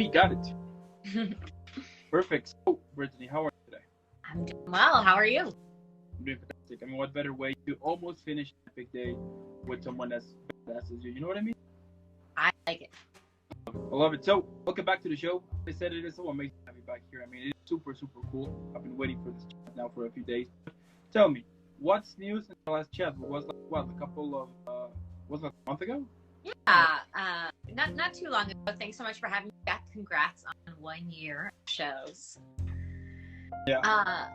We got it. Perfect. So, Brittany, how are you today? I'm doing well. How are you? I'm doing fantastic. I mean, what better way to almost finish an epic day with someone as badass as you? You know what I mean? I like it. I love it. So, welcome back to the show. I said it is so amazing to have you back here. I mean, it's super, super cool. I've been waiting for this chat now for a few days. Tell me, what's new since the last chat? It was like, what, a couple of, was it a month ago? Yeah, not too long ago. Thanks so much for having me back. Congrats on 1 year of shows. Yeah.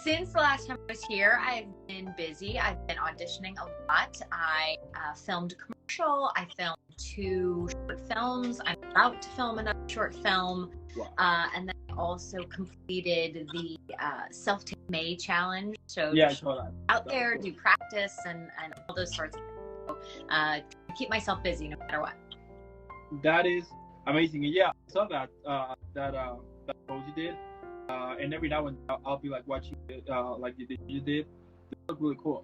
Since the last time I was here, I've been busy. I've been auditioning a lot. I filmed a commercial. I filmed 2 short films. I'm about to film another short film. Wow. And then I also completed the Self-Tape May challenge. So Yeah, I saw that. out there, do practice and all those sorts of things. So, keep myself busy no matter what. That is amazing. And yeah, I saw that that post you did. And every now and then I'll be like watching it, like you did. It looked really cool.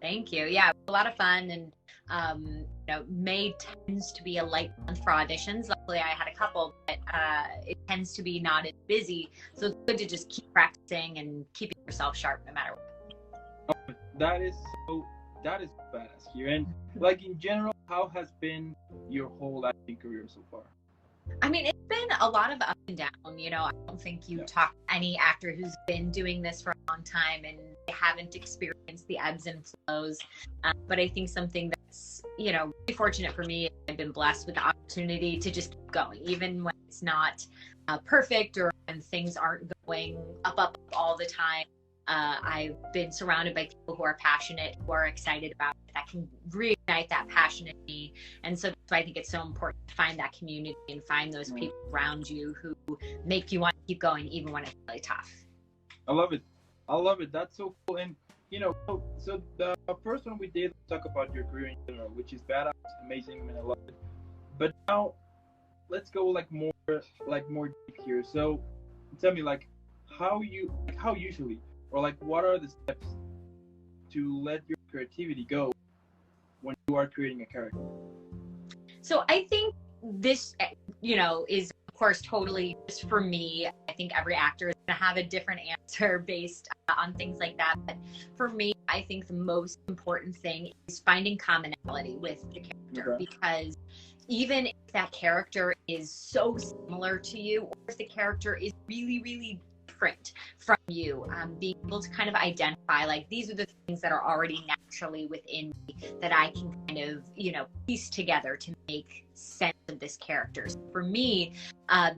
Thank you. Yeah, it was a lot of fun, and May tends to be a light month for auditions. Luckily, I had a couple, but it tends to be not as busy. So it's good to just keep practicing and keeping yourself sharp no matter what. Oh, that is badass here. And like in general, how has been your whole acting career so far? I mean, it's been a lot of up and down. I don't think you talk to any actor who's been doing this for a long time and they haven't experienced the ebbs and flows. But I think something that's, really fortunate for me, I've been blessed with the opportunity to just keep going, even when it's not perfect or when things aren't going up all the time. I've been surrounded by people who are passionate, who are excited about it, that can reignite that passion in me. And so that's why I think it's so important to find that community and find those people around you who make you want to keep going even when it's really tough. I love it. That's so cool. And so the first one we did talk about your career in general, which is badass, amazing. I mean, I love it. But now let's go more deep here. So tell me how usually, or what are the steps to let your creativity go when you are creating a character? So I think this, is of course totally just for me. I think every actor is going to have a different answer based on things like that. But for me, I think the most important thing is finding commonality with the character, because even if that character is so similar to you, or if the character is really, really different from you, being able to kind of identify these are the things that are already naturally within me that I can kind of piece together to make sense of this character. So for me,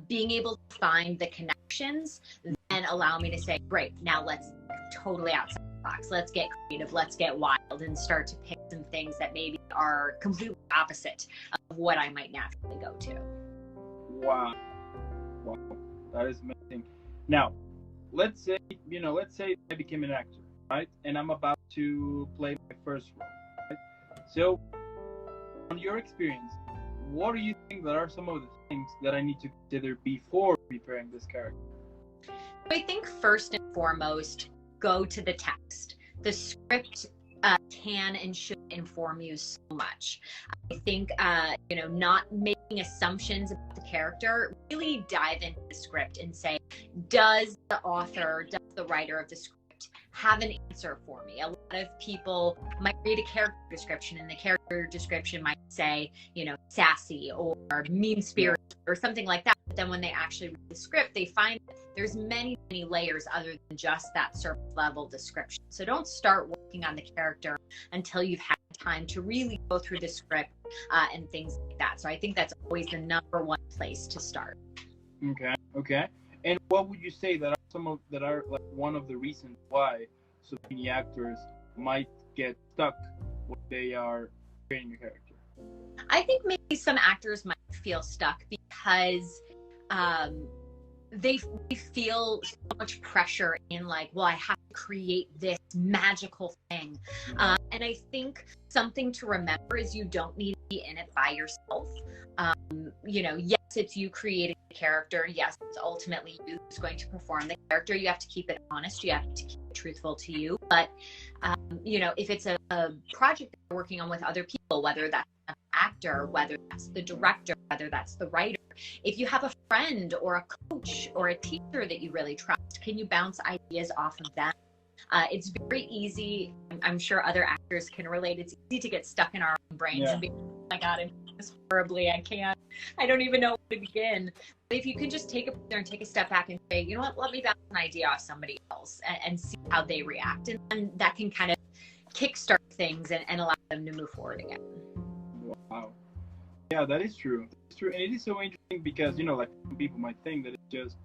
being able to find the connections then allow me to say, great, now let's totally outside the box, let's get creative, let's get wild, and start to pick some things that maybe are completely opposite of what I might naturally go to. Wow, that is amazing. Now, let's say I became an actor, right? And I'm about to play my first role, right? So, on your experience, what do you think that are some of the things that I need to consider before preparing this character? I think first and foremost, go to the text. The script can and should inform you so much. I think, not making assumptions about the character, really dive into the script and say, does the writer of the script have an answer for me? A lot of people might read a character description and the character description might say, sassy or mean-spirited or something like that. But then when they actually read the script, they find that there's many, many layers other than just that surface level description. So don't start working on the character until you've had time to really go through the script and things like that. So I think that's always the number one place to start. Okay. And what would you say that are one of the reasons why so many actors might get stuck when they are creating a character? I think maybe some actors might feel stuck because they feel so much pressure in I have to create this magical thing. And I think something to remember is you don't need to be in it by yourself. Yes, it's you creating the character. Yes, it's ultimately you who's going to perform the character. You have to keep it honest. You have to keep it truthful to you. But, if it's a project that you're working on with other people, whether that's an actor actor, whether that's the director, whether that's the writer, if you have a friend or a coach or a teacher that you really trust, can you bounce ideas off of them? It's very easy. I'm sure other actors can relate. It's easy to get stuck in our own brains and be, oh my God, I'm doing this horribly. I don't even know where to begin. But if you can just take a step back and say, you know what, let me bounce an idea off somebody else and see how they react. And that can kind of kickstart things and allow them to move forward again. Wow. Yeah, that is true. It's true. And it is so interesting because, like some people might think that it's just,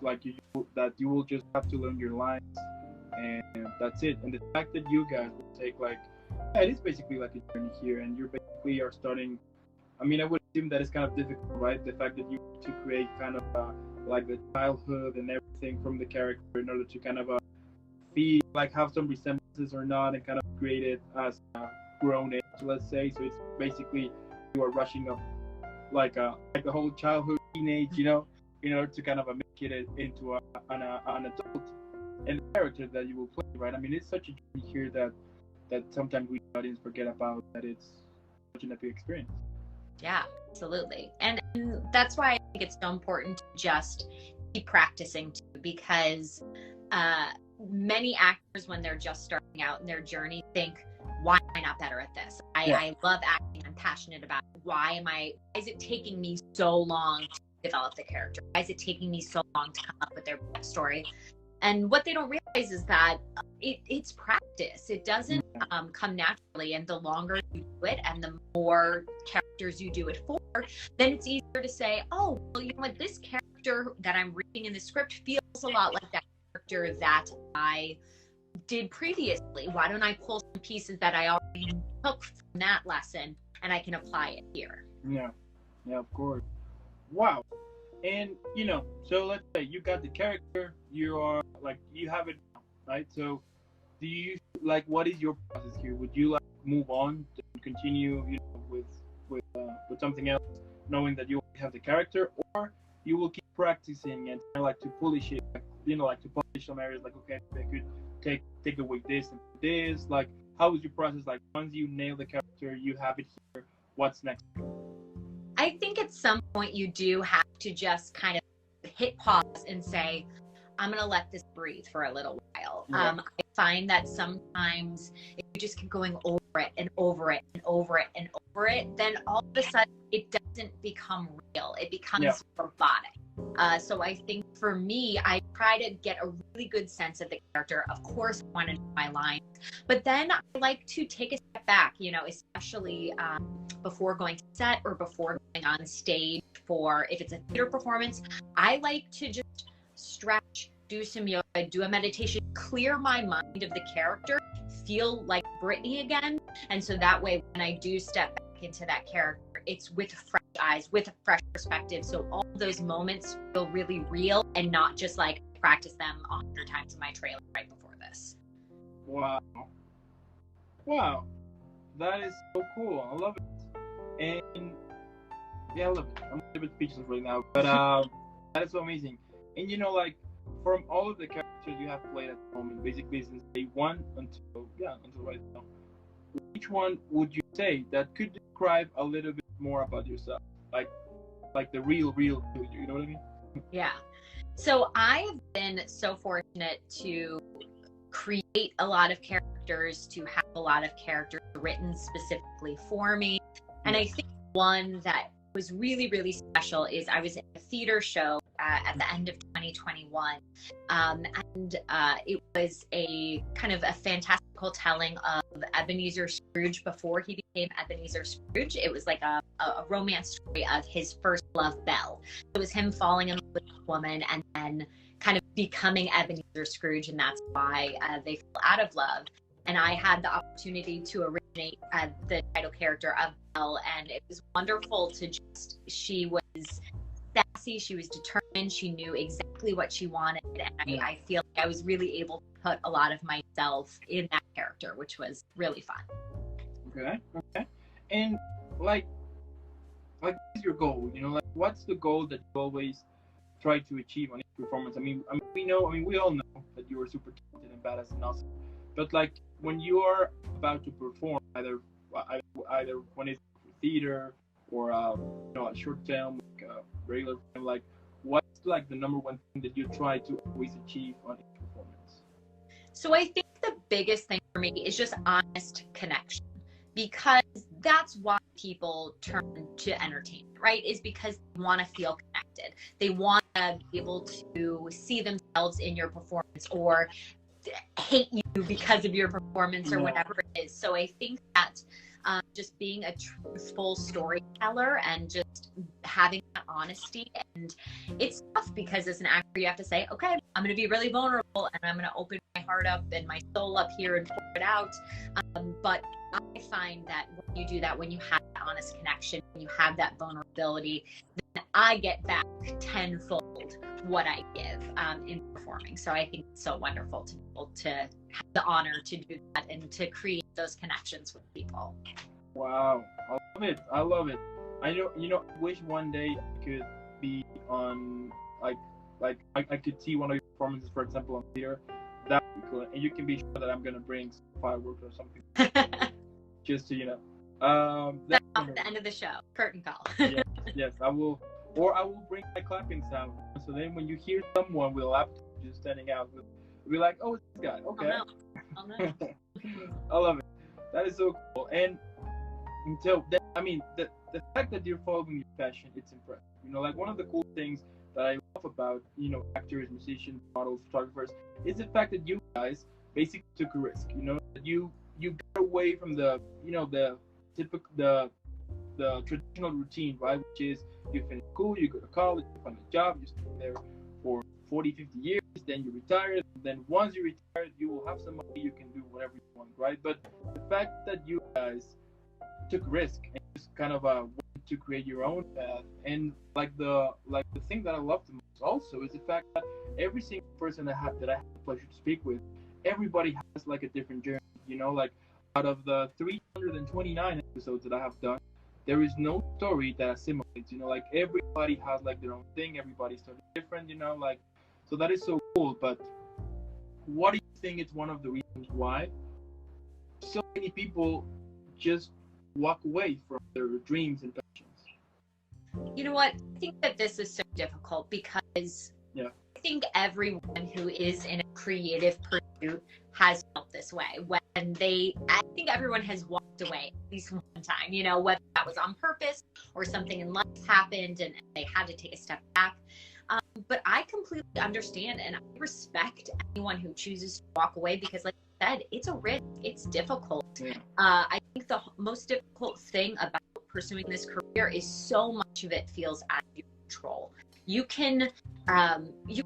like you will just have to learn your lines and that's it. And the fact that you guys will take it is basically like a journey here, and you basically are starting. I mean, I would assume that it's kind of difficult, right? The fact that you need to create kind of like the childhood and everything from the character in order to kind of feel like have some resemblances or not, and kind of create it as a grown age, let's say. So it's basically you are rushing up like the whole childhood, teenage, in order to kind of make it into an adult and the character that you will play, right? I mean, it's such a journey here that sometimes we audience forget about, that it's such an epic experience. Yeah, absolutely. And that's why I think it's so important to just keep practicing too, because many actors, when they're just starting out in their journey, think, why am I not better at this? I love acting. I'm passionate about it. Why is it taking me so long to develop the character? Why is it taking me so long to come up with their backstory? And what they don't realize is that it's practice. It doesn't come naturally. And the longer you do it and the more characters you do it for, then it's easier to say, oh, well, you know what? This character that I'm reading in the script feels a lot like that character that I did previously. Why don't I pull some pieces that I already took from that lesson and I can apply it here? Yeah, of course. Wow. And so let's say you got the character, you are you have it now, right? So do you what is your process here? Would you move on to continue with something else, knowing that you have the character, or you will keep practicing and to polish it, to polish some areas, okay, I could take away this and this. How is your process? Once you nail the character, you have it here, what's next? I think at some point you do have to just kind of hit pause and say, I'm going to let this breathe for a little while. I find that sometimes if you just keep going over it and over it and over it and over it, then all of a sudden it doesn't become real. It becomes robotic. So I think for me, I try to get a really good sense of the character. Of course, I want to know my lines, but then I like to take a step back, especially before going to set or before going on stage for, if it's a theater performance, I like to just stretch, do some yoga, do a meditation, clear my mind of the character, feel like Brittany again. And so that way, when I do step back into that character, it's with fresh eyes, with a fresh perspective. So all those moments feel really real and not just practice them 100 times in my trailer right before this. Wow. That is so cool. I love it. And I love it. I'm a bit speechless right now, but that is so amazing. And from all of the characters you have played at the moment, basically since day one until right now, which one would you say that could describe a little bit more about yourself, like the real you? You know what I mean? Yeah. So I've been so fortunate to create a lot of characters, to have a lot of characters written specifically for me. And I think one that was really, really special is I was in a theater show at the end of 2021. And it was a kind of a fantastical telling of Ebenezer Scrooge before he became Ebenezer Scrooge. It was like a romance story of his first love, Belle. It was him falling in love with a woman and then kind of becoming Ebenezer Scrooge, and that's why they fell out of love. And I had the opportunity to originate the title character of Belle, and it was wonderful to she was sassy, she was determined, she knew exactly what she wanted, and I feel like I was really able to put a lot of myself in that character, which was really fun. Okay. And what is your goal? What's the goal that you always try to achieve on each performance? We all know that you are super talented and badass and awesome, but when you are about to perform, either when it's theater or a short film, like a regular film, like what's like the number one thing that you try to always achieve on each performance? So I think the biggest thing for me is just honest connection, because that's why people turn to entertainment, right? Is because they want to feel connected. They want to be able to see themselves in your performance or hate you because of your performance or whatever it is. So I think that just being a truthful storyteller and just having that honesty. And it's tough because as an actor, you have to say, okay, I'm going to be really vulnerable and I'm going to open my heart up and my soul up here and pour it out. But I find that when you do that, when you have that honest connection, when you have that vulnerability, then I get back tenfold what I give in performing. So I think it's so wonderful to be able to have the honor to do that and to create those connections with people. Wow, I love it. I love it. I wish one day I could be on I could see one of your performances, for example, on theater. That would be cool. And you can be sure that I'm gonna bring some fireworks or something, just to That's at the end of the show, curtain call. yes, I will. Or I will bring my clapping sound. So then when you hear someone with a laptop just standing out, you'll be like, oh, it's this guy. Okay. Oh, no. I love it. That is so cool. And so, the fact that you're following your passion, it's impressive. Like one of the cool things that I love about, actors, musicians, models, photographers, is the fact that you guys basically took a risk. That you got away from the typical, the traditional routine, right? Which is you finish school, you go to college, you find a job, you stay there for 40, 50 years, then you retire. And then once you retire, you will have some money, you can do whatever you want, right? But the fact that you guys took risk and just kind of wanted to create your own path, and like the thing that I love the most also is the fact that every single person that I have the pleasure to speak with, everybody has like a different journey. Like out of the 329 episodes that I have done, there is no story that assimilates. Like everybody has like their own thing. Everybody's totally different. So that is so cool. But what do you think is one of the reasons why so many people just walk away from their dreams and passions? You know what? I think that this is so difficult because I think everyone who is in a creative pursuit has felt this way. I think everyone has walked away at least one time, whether that was on purpose or something in life happened and they had to take a step back. But I completely understand and I respect anyone who chooses to walk away because, like I said, it's a risk. It's difficult. Yeah. I think the most difficult thing about pursuing this career is so much of it feels out of your control. You can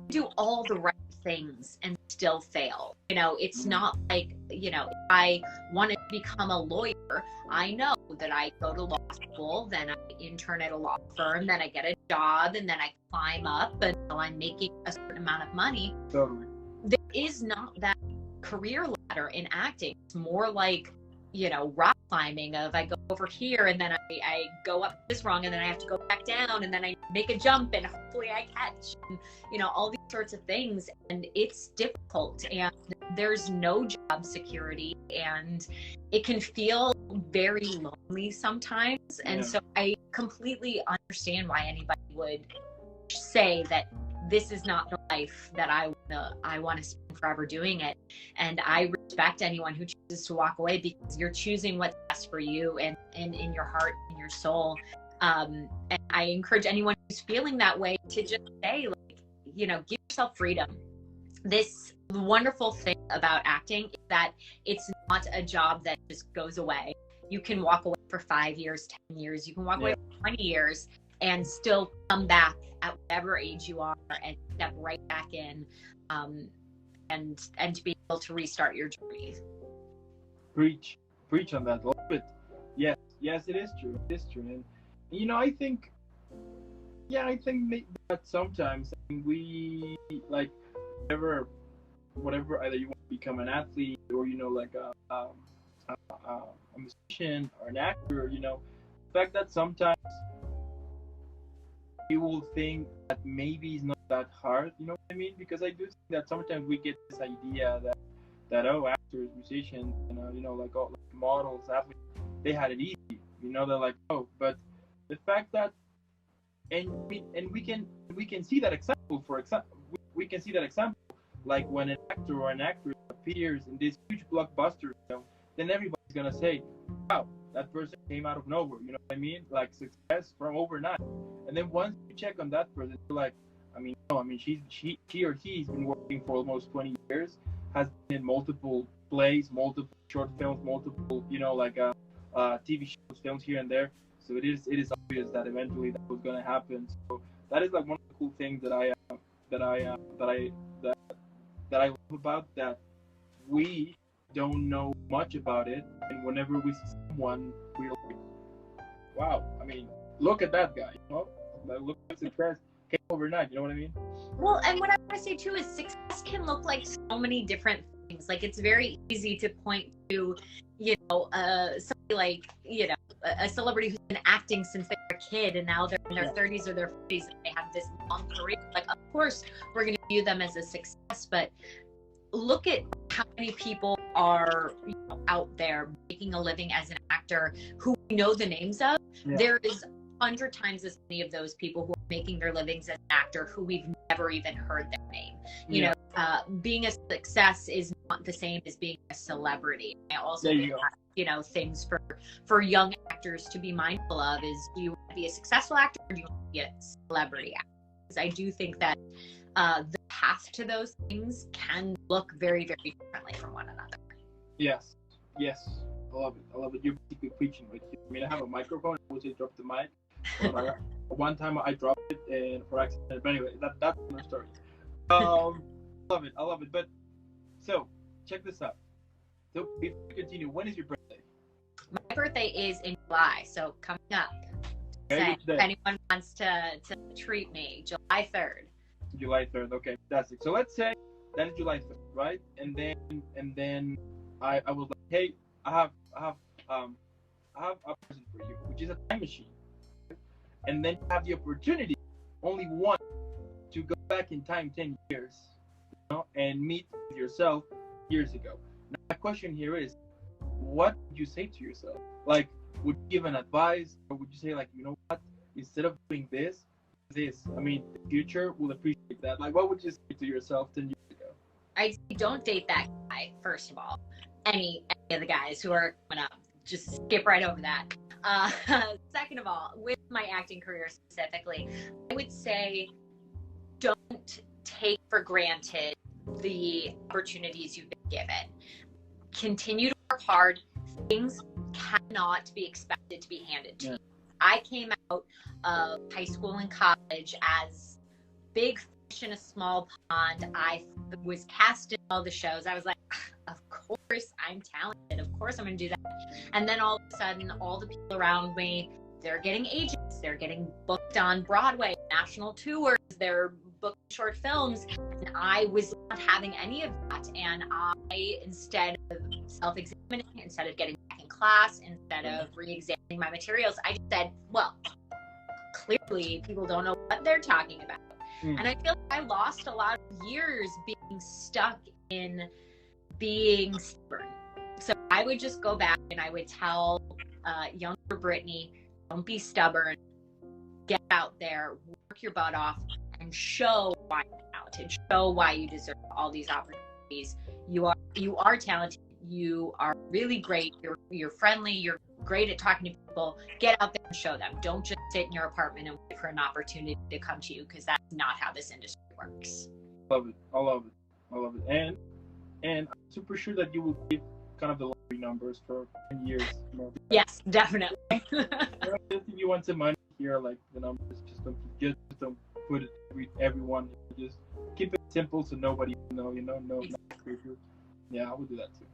do all the right things and still fail. It's not like, if I want to become a lawyer, I know that I go to law school, then I intern at a law firm, then I get a job, and then I climb up until I'm making a certain amount of money. Totally. There is not that career ladder in acting. It's more like, rock climbing of I go over here and then I go up this rung and then I have to go back down and then I make a jump and hopefully I catch, and, all these sorts of things. And it's difficult and there's no job security and it can feel very lonely sometimes. And so I completely understand why anybody would say that this is not the life that I want to spend forever doing it. And I respect anyone who chooses to walk away because you're choosing what's best for you and in your heart and your soul. And I encourage anyone who's feeling that way to just say, give yourself freedom. This wonderful thing about acting is that it's not a job that just goes away. You can walk away for 5 years, 10 years, you can walk away for 20 years and still come back at whatever age you are and step right back in, and to be able to restart your journey. Preach on that. Love it. Yes, it is true. It is true. And I think maybe that sometimes we like whatever either you want to become an athlete or like a musician or an actor. The fact that sometimes you will think that maybe it's not that hard, you know what I mean? Because I do think that sometimes we get this idea that actors, musicians, like models, athletes, they had it easy. You know, they're like, oh, but the fact that, and we can see that example. For example, we can see that example, like when an actor or an actress appears in this huge blockbuster film, then everybody's gonna say, wow, that person came out of nowhere. You know what I mean? Like success from overnight. And then once you check on that person, you're like, I mean, no, I mean, she or he's been working for almost 20 years, has been in multiple plays, multiple short films, multiple, you know, like TV shows, films here and there. So it is obvious that eventually that was going to happen. So that is like one of the cool things that I love about that. We don't know much about it, and whenever we see someone, we're like, wow, I mean, look at that guy, you know, like, look at success came overnight. You know what I mean? Well, and what I want to say too is success can look like so many different things. Like it's very easy to point to, you know, somebody like, you know, a celebrity who's been acting since they were a kid and now they're in their 30s or their 40s and they have this long career. Like, of course, we're going to view them as a success, but look at how many people are, you know, out there making a living as an actor who we know the names of. Yeah. There is 100 times as many of those people who are making their livings as an actor who we've never even heard their name. You know, being a success is not the same as being a celebrity. I also think that, you know, things for young actors to be mindful of is, do you want to be a successful actor or do you want to be a celebrity actor? Because I do think that the path to those things can look very, very differently from one another. Yes. I love it. You're basically preaching right here. I mean, I have a microphone. I always drop the mic. But one time I dropped it and for accident. But anyway, that's another story. I love it. But so check this out. So before we continue, when is your birthday? My birthday is in July, so coming up. Okay, if anyone wants to treat me, July 3rd. July 3rd. Okay, fantastic. So let's say that is July 3rd, right? And then I was like, hey, I have a present for you, which is a time machine. And then you have the opportunity, only one, to go back in time 10 years, you know, and meet yourself years ago. Now, my question here is, what would you say to yourself? Like, would you give an advice, or would you say, like, you know what, instead of doing this, I mean, the future will appreciate that. Like, what would you say to yourself 10 years ago? I don't date that guy, first of all. Any of the guys who are coming up, just skip right over that. Second of all, with my acting career specifically, I would say don't take for granted the opportunities you've been given. Continue to work hard. Things cannot be expected to be handed to you. I came out of high school and college as big fish in a small pond. I was cast in all the shows. I was like, of course I'm talented. Of course I'm going to do that. And then all of a sudden, all the people around me, they're getting agents. They're getting booked on Broadway, national tours. They're booked short films. And I was not having any of that. And I, instead of self-examining, instead of getting back in class, instead of re-examining my materials, I just said, well, clearly people don't know what they're talking about. And I feel like I lost a lot of years being stuck in being stubborn. So I would just go back and I would tell younger Brittany, don't be stubborn, get out there, work your butt off, and show why you're talented, show why you deserve all these opportunities. You are talented, you are really great, you're friendly, you're great at talking to people. Get out there and show them. Don't just sit in your apartment and wait for an opportunity to come to you, because that's not how this industry works. I love it. And I'm super sure that you will give kind of the lottery numbers for 10 years. You know? Yes, definitely. If you want some money here, like the numbers, just don't put it everyone. Just keep it simple so nobody will know. You know, exactly. Yeah, I would do that too.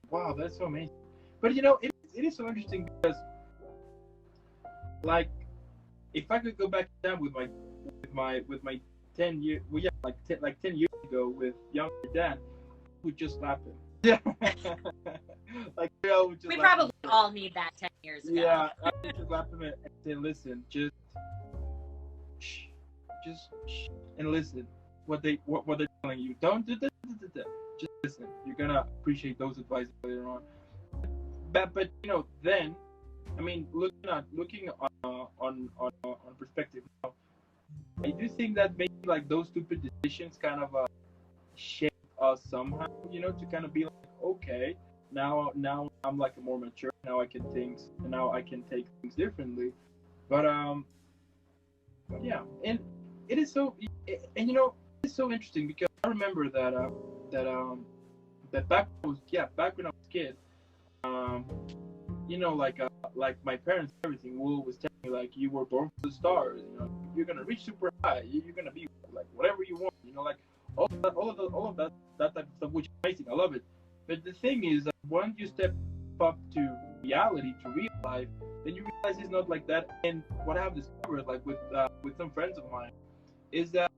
Wow, that's so amazing. But you know, it is so interesting because, like, if I could go back in time with my 10 years, well, yeah, like 10 years ago with younger Dan, I would just slap him. Yeah. Like, you know, we probably all need that 10 years ago. Yeah, I would just slap him and say, listen, just shh, and listen what they're telling you. Don't do that. Just listen. You're gonna appreciate those advice later on. But you know, then I mean, looking on perspective now, I do think that maybe like those stupid decisions kind of shape us somehow, to kind of be like, okay, now I'm like more mature. Now I can think, and now I can take things differently. But yeah, and it is so, and it's so interesting because I remember that that back when I was a kid, um, like my parents, everything will always tell me like you were born for the stars. You're gonna reach super high. You're gonna be like whatever you want. Like all of that type of stuff, which is amazing. I love it. But the thing is that once you step up to reality, to real life, then you realize it's not like that. And what I've discovered, like with some friends of mine, is that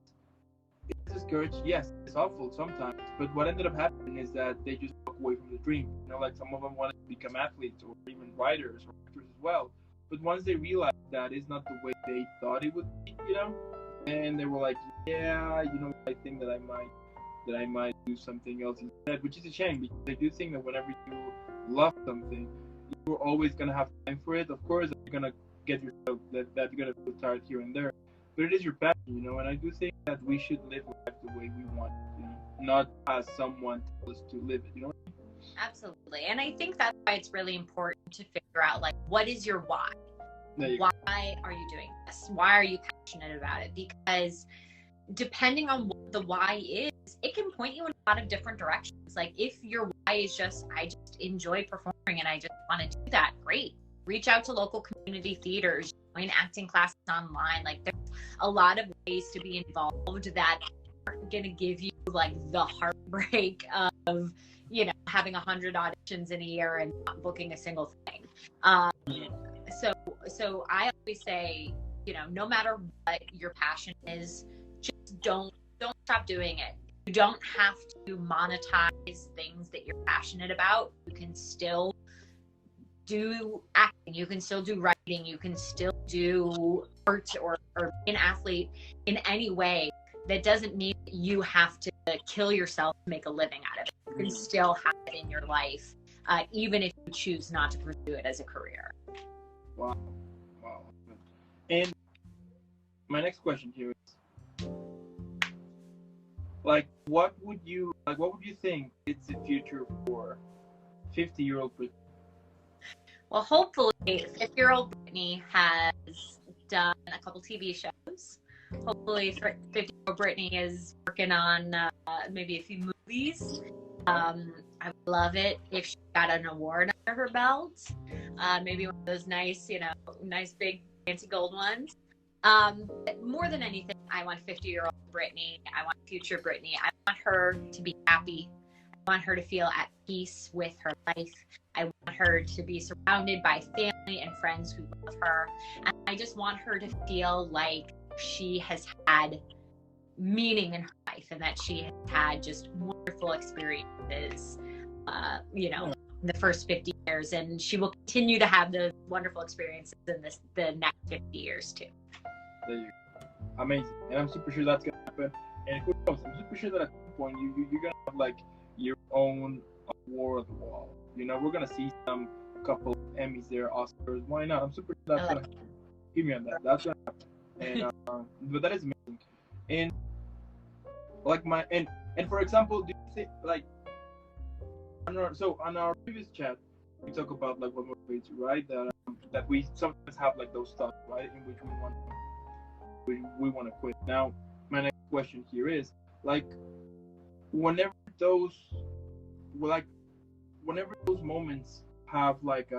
it's discouraged. Yes, it's awful sometimes. But what ended up happening is that they just walk away from the dream. Like some of them wanted to become athletes or even writers or actors as well. But once they realized that it's not the way they thought it would be, and they were like, yeah, I think that I might do something else instead, which is a shame because I do think that whenever you love something, you're always gonna have time for it. Of course, you're gonna get yourself that you're gonna feel tired here and there, but it is your passion, and I do think that we should live life the way we want, not as someone tells us to live it, Absolutely. And I think that's why it's really important to figure out, like, what is your why? Why are you doing this? Why are you passionate about it? Because depending on what the why is, it can point you in a lot of different directions. Like if your why is just, I just enjoy performing and I just want to do that, great. Reach out to local community theaters, join acting classes online. Like there's a lot of ways to be involved that aren't going to give you like the heartbreak of, having 100 auditions in a year and not booking a single thing. So I always say, no matter what your passion is, just don't stop doing it. You don't have to monetize things that you're passionate about. You can still do acting, you can still do writing, you can still do art or be an athlete in any way. That doesn't mean that you have to kill yourself to make a living out of it. You can still have it in your life, even if you choose not to pursue it as a career. Wow. And my next question here is, like, what would you think is the future for 50-year-old Brittany? Well, hopefully 50-year-old Brittany has done a couple TV shows. Hopefully 50-year-old Brittany is working on maybe a few movies. I would love it if she got an award under her belt. Maybe one of those nice big fancy gold ones. But more than anything, I want 50-year-old Brittany. I want future Brittany. I want her to be happy. I want her to feel at peace with her life. I want her to be surrounded by family and friends who love her. And I just want her to feel like she has had meaning in her life and that she has had just wonderful experiences, in the first 50 years. And she will continue to have those wonderful experiences in the next 50 years too. There you go. Amazing. And I'm super sure that's going to happen. And who knows, I'm super sure that at some point you're going to have like your own award wall. We're going to see a couple of Emmys there, Oscars. Why not? I'm super sure that's going to happen. Give me on that. That's going to happen. And but that is amazing. And like and for example, do you think like on our previous chat we talk about like what motivates you, right? That we sometimes have like those thoughts, right, in which we want to quit. Now, my next question here is like whenever those moments have like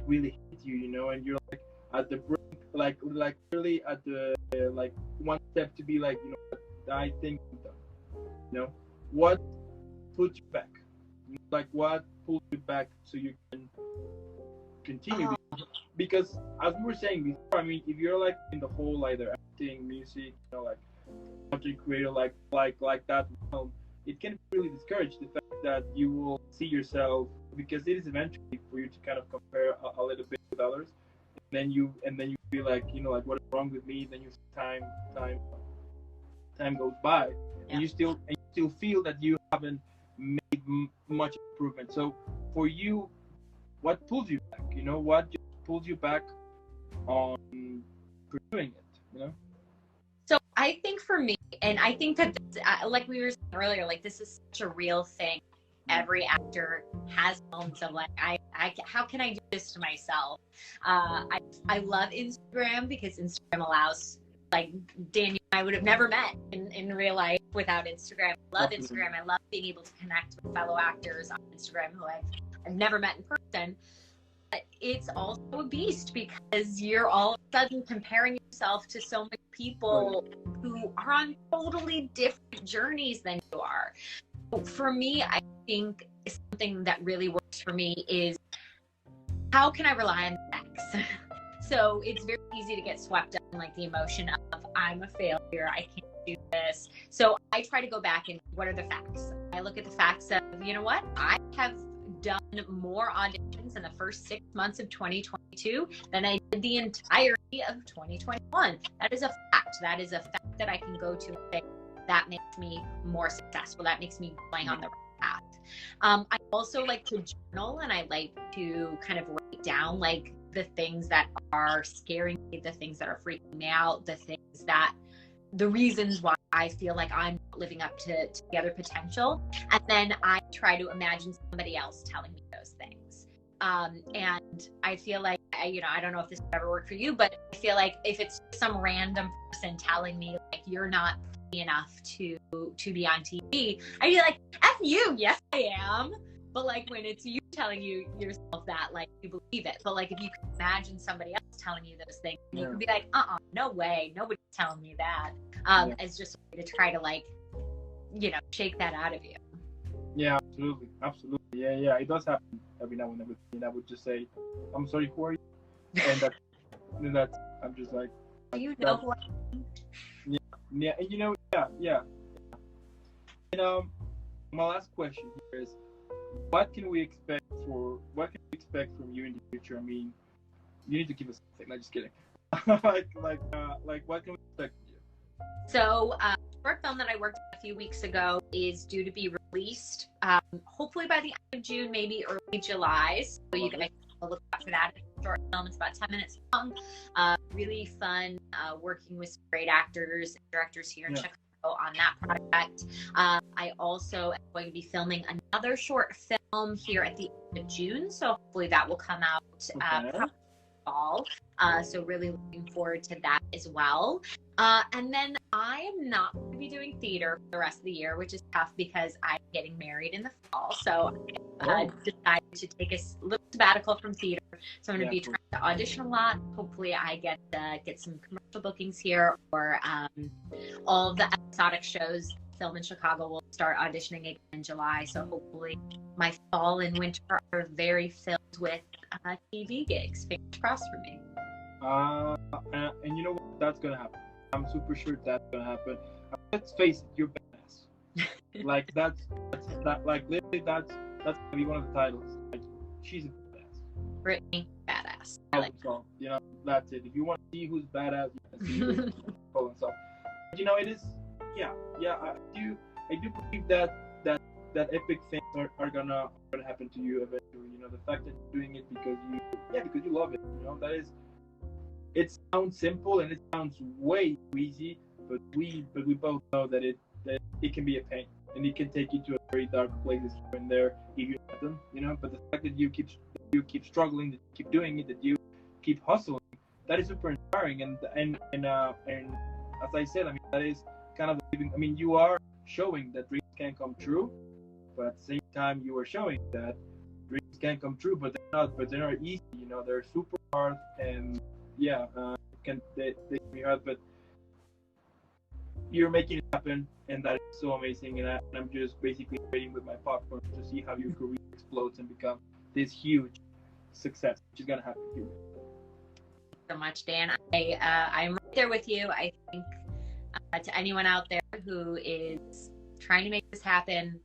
really hit you, and you're like at the brink, like really at the like one step to be like, I think I'm done. What puts you back? Like what pulls you back so you can continue? Because as we were saying before, I mean, if you're like in the whole either acting, music, like content creator, like that realm, it can really discourage the fact that you will see yourself, because it is eventually for you to kind of compare a little bit with others, and then you feel like, like what is wrong with me? Then you time goes by, and you still feel that you haven't made much improvement. So for you, what pulls you back? What just pulled you back on pursuing it? You know. So I think for me, and I think that this, like we were saying earlier, like this is such a real thing. Every actor has moments of like, how can I do this to myself? I love Instagram because Instagram allows, like Daniel and I would have never met in real life without Instagram. I love Instagram. I love being able to connect with fellow actors on Instagram who I've never met in person. But it's also a beast because you're all of a sudden comparing yourself to so many people who are on totally different journeys than you are. For me, I think something that really works for me is how can I rely on facts? So it's very easy to get swept up in like the emotion of I'm a failure, I can't do this. So I try to go back and what are the facts? I look at the facts of, you know what? I have done more auditions in the first 6 months of 2022 than I did the entirety of 2021. That is a fact. That is a fact that I can go to and say, that makes me more successful. That makes me going on the right path. I also like to journal and I like to kind of write down like the things that are scaring me, the things that are freaking me out, the reasons why I feel like I'm not living up to the other potential. And then I try to imagine somebody else telling me those things. And I feel like, I don't know if this would ever work for you, but I feel like if it's some random person telling me like, you're not funny enough to be on TV, I'd be like, F you, yes I am. But like when it's you telling you yourself that, like you believe it. But like if you can imagine somebody else telling you those things, you can be like, no way, nobody's telling me that. As just a way to try to like, shake that out of you. Yeah, absolutely. Yeah. It does happen every now and then. And I would just say, I'm sorry, who are you? And that's I'm just like, you know who I am? Yeah. Yeah. And my last question here is, what can we expect from you in the future? I mean, you need to give us something. I'm just kidding. like what can we expect from you? So, short film that I worked on a few weeks ago is due to be released, hopefully by the end of June, maybe early July. So you guys can look out for that. It's a short film. It's about 10 minutes long. Really fun working with some great actors and directors here in Chicago on that project. I also am going to be filming another short film here at the end of June. So hopefully that will come out probably fall. So really looking forward to that as well. And then I am not going to be doing theater for the rest of the year, which is tough because I'm getting married in the fall. So I decided to take a little sabbatical from theater. So I'm going to be trying to audition a lot. Hopefully I get some commercial bookings here, or all of the episodic shows film in Chicago will start auditioning again in July. So hopefully my fall and winter are very filled with TV gigs. Fingers crossed for me. And you know what? That's going to happen. I'm super sure that's going to happen. Let's face it, you're badass. Like that's literally that's going to be one of the titles. Like, she's a badass. Brittany, badass. So, that's it. If you want to see who's badass, you can see so. It is. Yeah. I do believe that epic things are gonna happen to you eventually. The fact that you're doing it because you love it. That is. It sounds simple and it sounds way too easy, but we both know that it can be a pain and it can take you to a very dark places here and there if you let them. But the fact that you keep struggling, that you keep doing it, that you keep hustling, that is super inspiring. And as I said, I mean, that is kind of living. I mean, you are showing that dreams can come true, but at the same time, you are showing that dreams can come true, but they're not easy. They're super hard, and they can be hard, but you're making it happen, and that is so amazing. And I'm just basically waiting with my popcorn to see how your career explodes and become this huge success, which is gonna happen here. So much, Dan. I'm right there with you. I think to anyone out there who is trying to make this happen,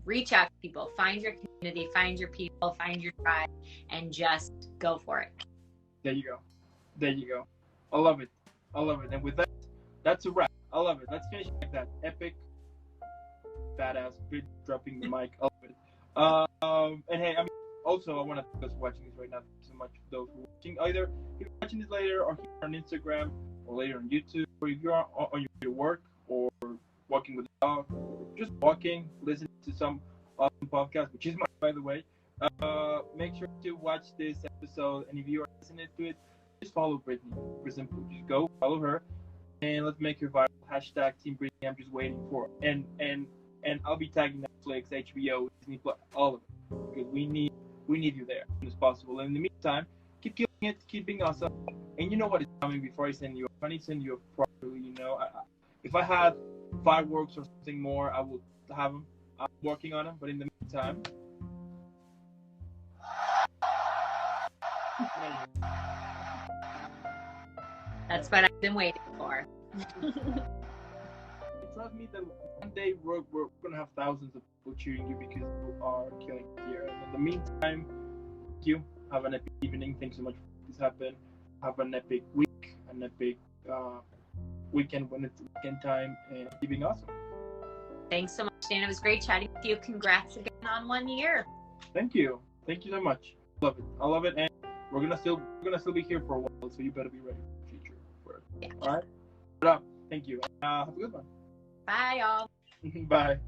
reach out to people, find your community, find your people, find your tribe, and just go for it. There you go. I love it. And with that, that's a wrap. I love it. Let's finish like that. Epic, badass, dropping the mic. I love it. And hey, I mean, also I want to thank us watching this right now. so much for those who are watching. Either if you're watching this later or here on Instagram or later on YouTube, or if you're on your way to work or walking with a dog or just walking, listening to some awesome podcast, which is mine, by the way. Make sure to watch this episode, and if you are listening to it, just follow Brittany. For example, just go follow her, and let's make her viral. Hashtag Team Brittany. I'm just waiting for it. And I'll be tagging Netflix, HBO, Disney Plus, all of it, because we need you there as soon as possible. And in the meantime, keep killing it, keep being awesome. And you know what is coming before I send you. If I need to send you properly, if I had fireworks or something more, I would have them. I'm working on them, but in the meantime. That's what I've been waiting for. Trust me that one day we're gonna have thousands of people cheering you because you are killing it here. And in the meantime, thank you. Have an epic evening. Thanks so much for this happen. Have an epic week, an epic weekend when it's weekend time, and keep being awesome. Thanks so much, Dan. It was great chatting with you. Congrats again on 1 year. Thank you so much. I love it, and we're gonna still be here for a while, so you better be ready for the future. Yeah. All right. But, thank you. Have a good one. Bye, y'all. Bye.